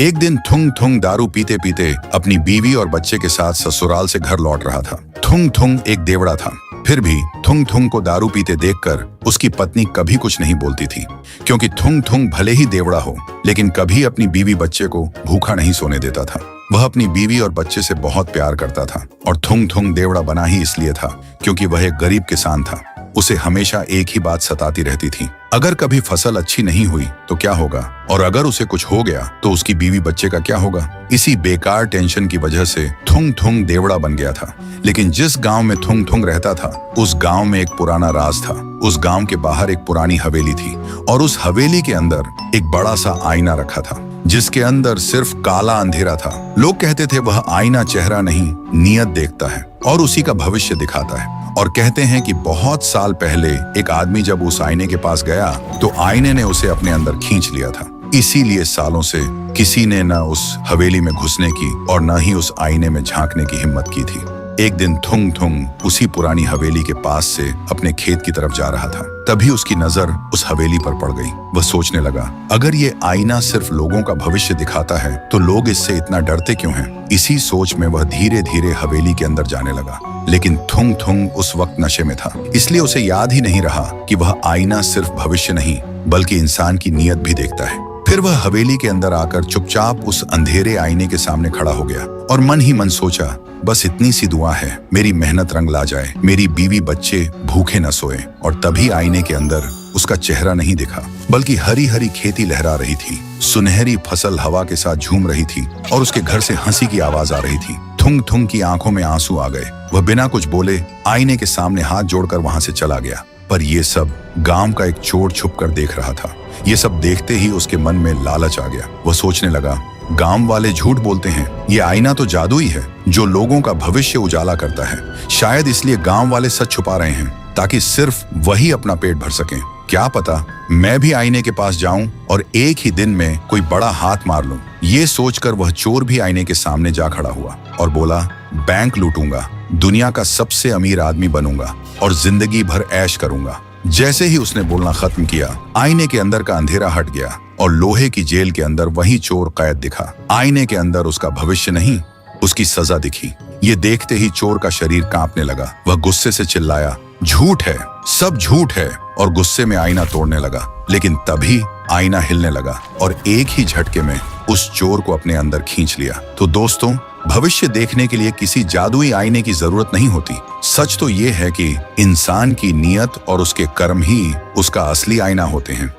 एक दिन थुंग थुंग दारू पीते पीते अपनी बीवी और बच्चे के साथ ससुराल से घर लौट रहा था। थुंग थुंग एक देवड़ा था, फिर भी थुंग थुंग को दारू पीते देखकर उसकी पत्नी कभी कुछ नहीं बोलती थी, क्योंकि थुंग थुंग भले ही देवड़ा हो लेकिन कभी अपनी बीवी बच्चे को भूखा नहीं सोने देता था। वह अपनी बीवी और बच्चे से बहुत प्यार करता था और थुंग थुंग देवड़ा बना ही इसलिए था क्योंकि वह एक गरीब किसान था। उसे हमेशा एक ही बात सताती रहती थी, अगर कभी फसल अच्छी नहीं हुई तो क्या होगा, और अगर उसे कुछ हो गया तो उसकी बीवी बच्चे का क्या होगा। इसी बेकार टेंशन की वजह से थुंग थुंग देवड़ा बन गया था। लेकिन जिस गांव में थुंग थुंग रहता था उस गांव में एक पुराना राज था। उस गांव के बाहर एक पुरानी हवेली थी और उस हवेली के अंदर एक बड़ा सा आईना रखा था जिसके अंदर सिर्फ काला अंधेरा था। लोग कहते थे वह आईना चेहरा नहीं नियत देखता है और उसी का भविष्य दिखाता है। और कहते हैं कि बहुत साल पहले एक आदमी जब उस आईने के पास गया तो आईने ने उसे अपने अंदर खींच लिया था। इसीलिए सालों से किसी ने न उस हवेली में घुसने की और न ही उस आईने में झांकने की हिम्मत की थी। एक दिन थुंग थुंग उसी पुरानी हवेली के पास से अपने खेत की तरफ जा रहा था। तभी उसकी नजर उस हवेली पर पड़ गई। वह सोचने लगा, अगर ये आईना सिर्फ लोगों का भविष्य दिखाता है तो लोग इससे इतना डरते क्यों हैं? इसी सोच में वह धीरे धीरे हवेली के अंदर जाने लगा। लेकिन थुंग थुंग उस वक्त नशे में था, इसलिए उसे याद ही नहीं रहा कि वह आईना सिर्फ भविष्य नहीं बल्कि इंसान की नीयत भी देखता है। फिर वह हवेली के अंदर आकर चुपचाप उस अंधेरे आईने के सामने खड़ा हो गया और मन ही मन सोचा, बस इतनी सी दुआ है, मेरी मेहनत रंग ला जाए, मेरी बीवी बच्चे भूखे न सोए। और तभी आईने के अंदर उसका चेहरा नहीं दिखा बल्कि हरी हरी खेती लहरा रही थी, सुनहरी फसल हवा के साथ झूम रही थी और उसके घर से हंसी की आवाज आ रही थी। थुंग थुंग की आंखों में आंसू आ गए। वह बिना कुछ बोले आईने के सामने हाथ जोड़कर वहां से चला गया। पर ये सब गांव का एक चोर छुप कर देख रहा था। ये सब देखते ही उसके मन में लालच आ गया। वह सोचने लगा, गांव वाले झूठ बोलते हैं, ये आईना तो जादुई है जो लोगों का भविष्य उजाला करता है। शायद इसलिए गांव वाले सच छुपा रहे हैं ताकि सिर्फ वही अपना पेट भर सकें। क्या पता मैं भी आईने के पास जाऊं और एक ही दिन में कोई बड़ा हाथ मार लूं। ये सोचकर वह चोर भी आईने के सामने जा खड़ा हुआ और बोला, बैंक लूटूंगा, दुनिया का सबसे अमीर आदमी बनूंगा और जिंदगी भर ऐश करूंगा। जैसे ही उसने बोलना खत्म किया, आईने के अंदर का अंधेरा हट गया और लोहे की जेल के अंदर वही चोर कैद दिखा। आईने के अंदर उसका भविष्य नहीं, उसकी सजा दिखी। ये देखते ही चोर का शरीर कांपने लगा। वह गुस्से से चिल्लाया, झूठ है, सब झूठ है, और गुस्से में आईना तोड़ने लगा। लेकिन तभी आईना हिलने लगा और एक ही झटके में उस चोर को अपने अंदर खींच लिया। तो दोस्तों, भविष्य देखने के लिए किसी जादुई आईने की जरूरत नहीं होती। सच तो ये है कि इंसान की नीयत और उसके कर्म ही उसका असली आईना होते हैं।